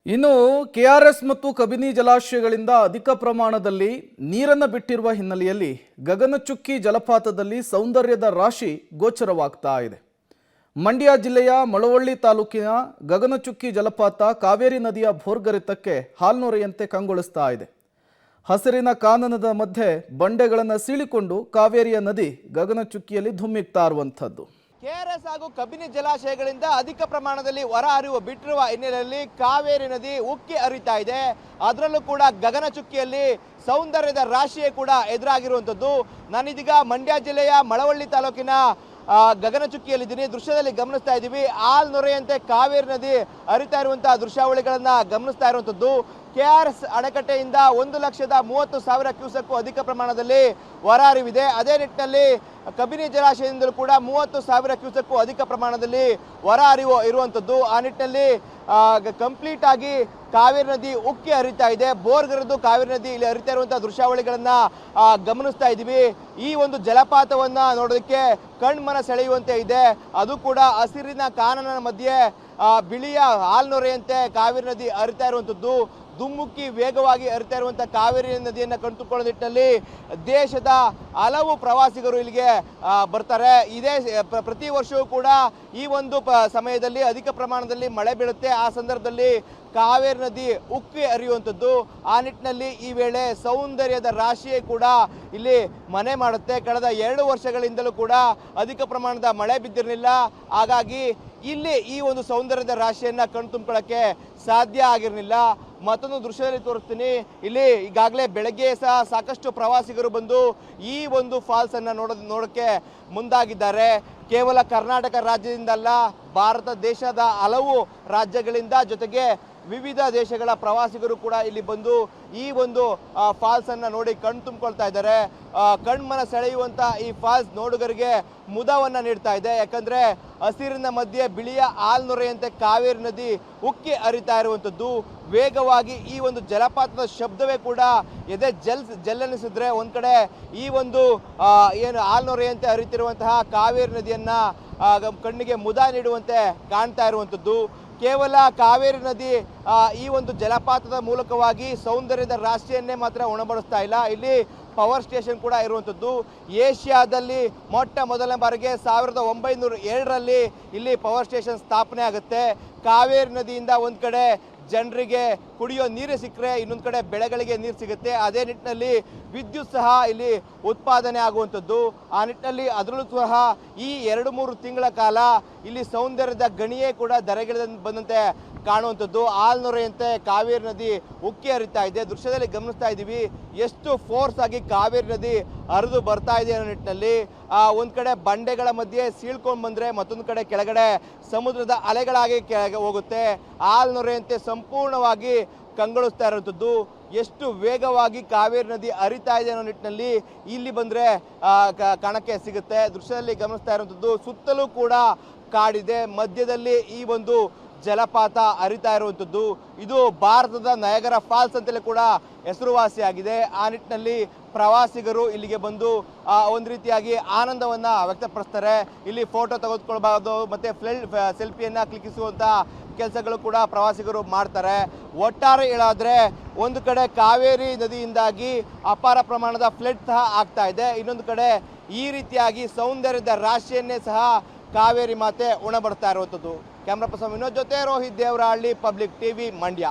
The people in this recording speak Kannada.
ಇನ್ನು ಕೆಆರ್ಎಸ್ ಮತ್ತು ಕಬಿನಿ ಜಲಾಶಯಗಳಿಂದ ಅಧಿಕ ಪ್ರಮಾಣದಲ್ಲಿ ನೀರನ್ನು ಬಿಟ್ಟಿರುವ ಹಿನ್ನೆಲೆಯಲ್ಲಿ ಗಗನಚುಕ್ಕಿ ಜಲಪಾತದಲ್ಲಿ ಸೌಂದರ್ಯದ ರಾಶಿ ಗೋಚರವಾಗ್ತಾ ಇದೆ. ಮಂಡ್ಯ ಜಿಲ್ಲೆಯ ಮಳವಳ್ಳಿ ತಾಲೂಕಿನ ಗಗನಚುಕ್ಕಿ ಜಲಪಾತ ಕಾವೇರಿ ನದಿಯ ಭೋರ್ಗರೆತಕ್ಕೆ ಹಾಲ್ನೊರೆಯಂತೆ ಕಂಗೊಳಿಸ್ತಾ ಇದೆ. ಹಸಿರಿನ ಕಾನನದ ಮಧ್ಯೆ ಬಂಡೆಗಳನ್ನು ಸೀಳಿಕೊಂಡು ಕಾವೇರಿಯ ನದಿ ಗಗನಚುಕ್ಕಿಯಲ್ಲಿ ಧುಮ್ಮಿಕ್ತಾ ಇರುವಂಥದ್ದು. ಕೆಆರ್ಎಸ್ ಹಾಗೂ ಕಬಿನಿ ಜಲಾಶಯಗಳಿಂದ ಅಧಿಕ ಪ್ರಮಾಣದಲ್ಲಿ ಹೊರ ಹರಿವು ಬಿಟ್ಟಿರುವ ಹಿನ್ನೆಲೆಯಲ್ಲಿ ಕಾವೇರಿ ನದಿ ಉಕ್ಕಿ ಹರಿತಾ ಇದೆ. ಅದರಲ್ಲೂ ಕೂಡ ಗಗನಚುಕ್ಕಿಯಲ್ಲಿ ಸೌಂದರ್ಯದ ರಾಶಿಯೇ ಕೂಡ ಎದುರಾಗಿರುವಂಥದ್ದು. ನಾನಿದೀಗ ಮಂಡ್ಯ ಜಿಲ್ಲೆಯ ಮಳವಳ್ಳಿ ತಾಲೂಕಿನ ಗಗನಚುಕ್ಕಿಯಲ್ಲಿದ್ದೀನಿ. ದೃಶ್ಯದಲ್ಲಿ ಗಮನಿಸ್ತಾ ಇದ್ದೀವಿ, ಹಾಲ್ನೊರೆಯಂತೆ ಕಾವೇರಿ ನದಿ ಹರಿತಾ ಇರುವಂತಹ ದೃಶ್ಯಾವಳಿಗಳನ್ನ ಗಮನಿಸ್ತಾ ಇರುವಂಥದ್ದು. ಕೆಆರ್ಎಸ್ ಅಣೆಕಟ್ಟೆಯಿಂದ 1,30,30,000 ಕ್ಯೂಸೆಕ್ ಅಧಿಕ ಪ್ರಮಾಣದಲ್ಲಿ ಹೊರಹರಿವಿದೆ. ಅದೇ ನಿಟ್ಟಿನಲ್ಲಿ ಕಬಿನಿ ಜಲಾಶಯದಿಂದಲೂ ಕೂಡ 30,000 ಕ್ಯೂಸೆಕ್ ಅಧಿಕ ಪ್ರಮಾಣದಲ್ಲಿ ಹೊರಹರಿವು ಇರುವಂಥದ್ದು. ಆ ನಿಟ್ಟಿನಲ್ಲಿ ಕಂಪ್ಲೀಟ್ ಆಗಿ ಕಾವೇರಿ ನದಿ ಉಕ್ಕಿ ಹರಿತಾ ಇದೆ. ಬೋರ್ಗರೆದು ಕಾವೇರಿ ನದಿ ಇಲ್ಲಿ ಹರಿತಾ ಇರುವಂತಹ ದೃಶ್ಯಾವಳಿಗಳನ್ನ ಗಮನಿಸ್ತಾ ಇದ್ದೀವಿ. ಈ ಒಂದು ಜಲಪಾತವನ್ನ ನೋಡೋದಕ್ಕೆ ಕಣ್ಮನ ಸೆಳೆಯುವಂತೆ ಇದೆ. ಅದು ಕೂಡ ಹಸಿರಿನ ಕಾನನ ಮಧ್ಯೆ ಬಿಳಿಯ ಹಾಲ್ನೊರೆಯಂತೆ ಕಾವೇರಿ ನದಿ ಹರಿತಾ ಇರುವಂಥದ್ದು. ದುಮ್ಮುಕ್ಕಿ ವೇಗವಾಗಿ ಹರಿತಾ ಇರುವಂತಹ ಕಾವೇರಿ ನದಿಯನ್ನು ಕಣ್ತುಕೊಳ್ಳೋ ನಿಟ್ಟಿನಲ್ಲಿ ದೇಶದ ಹಲವು ಪ್ರವಾಸಿಗರು ಇಲ್ಲಿಗೆ ಬರ್ತಾರೆ. ಇದೇ ಪ್ರತಿ ವರ್ಷವೂ ಕೂಡ ಈ ಒಂದು ಸಮಯದಲ್ಲಿ ಅಧಿಕ ಪ್ರಮಾಣದಲ್ಲಿ ಮಳೆ ಬೀಳುತ್ತೆ. ಆ ಸಂದರ್ಭದಲ್ಲಿ ಕಾವೇರಿ ನದಿ ಉಕ್ಕಿ ಹರಿಯುವಂಥದ್ದು. ಆ ನಿಟ್ಟಿನಲ್ಲಿ ಈ ವೇಳೆ ಸೌಂದರ್ಯದ ರಾಶಿಯೇ ಕೂಡ ಇಲ್ಲಿ ಮನೆ ಮಾಡುತ್ತೆ. ಕಳೆದ 2 ವರ್ಷಗಳಿಂದಲೂ ಕೂಡ ಅಧಿಕ ಪ್ರಮಾಣದ ಮಳೆ ಬಿದ್ದಿರಲಿಲ್ಲ. ಹಾಗಾಗಿ ಇಲ್ಲಿ ಈ ಒಂದು ಸೌಂದರ್ಯದ ರಾಶಿಯನ್ನ ಕಣ್ತುಂಬಿಕೊಳ್ಳಕ್ಕೆ ಸಾಧ್ಯ ಆಗಿರಲಿಲ್ಲ. ಮತ್ತೊಂದು ದೃಶ್ಯದಲ್ಲಿ ತೋರಿಸ್ತೀನಿ. ಇಲ್ಲಿ ಈಗಾಗಲೇ ಬೆಳಗ್ಗೆ ಸಹ ಸಾಕಷ್ಟು ಪ್ರವಾಸಿಗರು ಬಂದು ಈ ಒಂದು ಫಾಲ್ಸ್ ಅನ್ನ ನೋಡೋಕ್ಕೆ ಮುಂದಾಗಿದ್ದಾರೆ. ಕೇವಲ ಕರ್ನಾಟಕ ರಾಜ್ಯದಿಂದಲ್ಲ, ಭಾರತ ದೇಶದ ಹಲವು ರಾಜ್ಯಗಳಿಂದ ಜೊತೆಗೆ ವಿವಿಧ ದೇಶಗಳ ಪ್ರವಾಸಿಗರು ಕೂಡ ಇಲ್ಲಿ ಬಂದು ಈ ಒಂದು ಫಾಲ್ಸ್ ಅನ್ನ ನೋಡಿ ಕಣ್ ತುಂಬಿಕೊಳ್ತಾ ಇದ್ದಾರೆ. ಕಣ್ಮನ ಸೆಳೆಯುವಂತ ಈ ಫಾಲ್ಸ್ ನೋಡುಗರಿಗೆ ಮುದವನ್ನ ನೀಡ್ತಾ ಇದೆ. ಯಾಕಂದ್ರೆ ಹಸಿರಿನ ಮಧ್ಯೆ ಬಿಳಿಯ ಹಾಲ್ನೊರೆಯಂತೆ ಕಾವೇರಿ ನದಿ ಉಕ್ಕಿ ಹರಿತಾ ಇರುವಂಥದ್ದು. ವೇಗವಾಗಿ ಈ ಒಂದು ಜಲಪಾತದ ಶಬ್ದವೇ ಕೂಡ ಎದೆ ಜಲ್ಲನಿಸಿದ್ರೆ ಒಂದ್ ಕಡೆ ಈ ಒಂದು ಏನು ಹಾಲ್ನೊರೆಯಂತೆ ಹರಿತಿರುವಂತಹ ಕಾವೇರಿ ನದಿಯನ್ನ ಕಣ್ಣಿಗೆ ಮುದ ನೀಡುವಂತೆ ಕಾಣ್ತಾ ಇರುವಂಥದ್ದು. ಕೇವಲ ಕಾವೇರಿ ನದಿ ಈ ಒಂದು ಜಲಪಾತದ ಮೂಲಕವಾಗಿ ಸೌಂದರ್ಯದ ರಾಶಿಯನ್ನೇ ಮಾತ್ರ ಉಣಬಡಿಸ್ತಾ ಇಲ್ಲ. ಇಲ್ಲಿ ಪವರ್ ಸ್ಟೇಷನ್ ಕೂಡ ಇರುವಂಥದ್ದು. ಏಷ್ಯಾದಲ್ಲಿ ಮೊಟ್ಟ ಮೊದಲನೇ ಬಾರಿಗೆ 1907ರಲ್ಲಿ ಇಲ್ಲಿ ಪವರ್ ಸ್ಟೇಷನ್ ಸ್ಥಾಪನೆ ಆಗುತ್ತೆ. ಕಾವೇರಿ ನದಿಯಿಂದ ಒಂದು ಕಡೆ ಜನರಿಗೆ ಕುಡಿಯೋ ನೀರು ಸಿಕ್ಕರೆ ಇನ್ನೊಂದು ಕಡೆ ಬೆಳೆಗಳಿಗೆ ನೀರು ಸಿಗುತ್ತೆ. ಅದೇ ನಿಟ್ಟಿನಲ್ಲಿ ವಿದ್ಯುತ್ ಸಹ ಇಲ್ಲಿ ಉತ್ಪಾದನೆ ಆಗುವಂಥದ್ದು. ಆ ನಿಟ್ಟಿನಲ್ಲಿ ಅದರಲ್ಲೂ ಸಹ ಈ 2-3 ತಿಂಗಳ ಕಾಲ ಇಲ್ಲಿ ಸೌಂದರ್ಯದ ಗಣಿಯೇ ಕೂಡ ಧರೆಗಿಳಿದ ಬಂದಂತೆ ಕಾಣುವಂಥದ್ದು. ಹಾಲ್ನೊರೆಯಂತೆ ಕಾವೇರಿ ನದಿ ಉಕ್ಕಿ ಹರಿತಾ ಇದೆ. ದೃಶ್ಯದಲ್ಲಿ ಗಮನಿಸ್ತಾ ಇದ್ದೀವಿ ಎಷ್ಟು ಫೋರ್ಸ್ ಆಗಿ ಕಾವೇರಿ ನದಿ ಹರಿದು ಬರ್ತಾ ಇದೆ ಅನ್ನೋ ನಿಟ್ಟಿನಲ್ಲಿ. ಒಂದು ಕಡೆ ಬಂಡೆಗಳ ಮಧ್ಯೆ ಸೀಳ್ಕೊಂಡು ಬಂದರೆ ಮತ್ತೊಂದು ಕಡೆ ಕೆಳಗಡೆ ಸಮುದ್ರದ ಅಲೆಗಳಾಗಿ ಕೆಳಗೆ ಹೋಗುತ್ತೆ. ಹಾಲ್ನೊರೆಯಂತೆ ಸಂಪೂರ್ಣವಾಗಿ ಕಂಗೊಳಿಸ್ತಾ ಇರುವಂಥದ್ದು. ಎಷ್ಟು ವೇಗವಾಗಿ ಕಾವೇರಿ ನದಿ ಹರಿತಾ ಇದೆ ಅನ್ನೋ ನಿಟ್ಟಿನಲ್ಲಿ ಇಲ್ಲಿ ಬಂದರೆ ಕಾಣಕ್ಕೆ ಸಿಗುತ್ತೆ. ದೃಶ್ಯದಲ್ಲಿ ಗಮನಿಸ್ತಾ ಇರುವಂಥದ್ದು ಸುತ್ತಲೂ ಕೂಡ ಕಾಡಿದೆ. ಮಧ್ಯದಲ್ಲಿ ಈ ಒಂದು ಜಲಪಾತ ಹರಿತಾ ಇರುವಂಥದ್ದು. ಇದು ಭಾರತದ ನಯಗರ ಫಾಲ್ಸ್ ಅಂತಲೇ ಕೂಡ ಹೆಸರುವಾಸಿಯಾಗಿದೆ. ಆ ನಿಟ್ಟಿನಲ್ಲಿ ಪ್ರವಾಸಿಗರು ಇಲ್ಲಿಗೆ ಬಂದು ಒಂದು ರೀತಿಯಾಗಿ ಆನಂದವನ್ನು ವ್ಯಕ್ತಪಡಿಸ್ತಾರೆ. ಇಲ್ಲಿ ಫೋಟೋ ತೆಗೆದುಕೊಳ್ಬಹುದು, ಮತ್ತೆ ಸೆಲ್ಫಿಯನ್ನು ಕ್ಲಿಕ್ಕಿಸುವಂಥ ಕೆಲಸಗಳು ಕೂಡ ಪ್ರವಾಸಿಗರು ಮಾಡ್ತಾರೆ. ಒಟ್ಟಾರೆ ಹೇಳಾದ್ರೆ ಒಂದು ಕಡೆ ಕಾವೇರಿ ನದಿಯಿಂದಾಗಿ ಅಪಾರ ಪ್ರಮಾಣದ ಫ್ಲಡ್ ಸಹ ಆಗ್ತಾ ಇದೆ. ಇನ್ನೊಂದು ಕಡೆ ಈ ರೀತಿಯಾಗಿ ಸೌಂದರ್ಯದ ರಾಶಿಯನ್ನೇ ಸಹ ಕಾವೇರಿ ಮಾತೆ ಉಣಬಡ್ತಾ ಇರುವಂಥದ್ದು. ಕ್ಯಾಮ್ರಾ ಪರ್ಸನ್ ವಿನೋದ್ ಜೊತೆ ರೋಹಿತ್ ದೇವರಹಳ್ಳಿ, ಪಬ್ಲಿಕ್ ಟಿವಿ, ಮಂಡ್ಯ.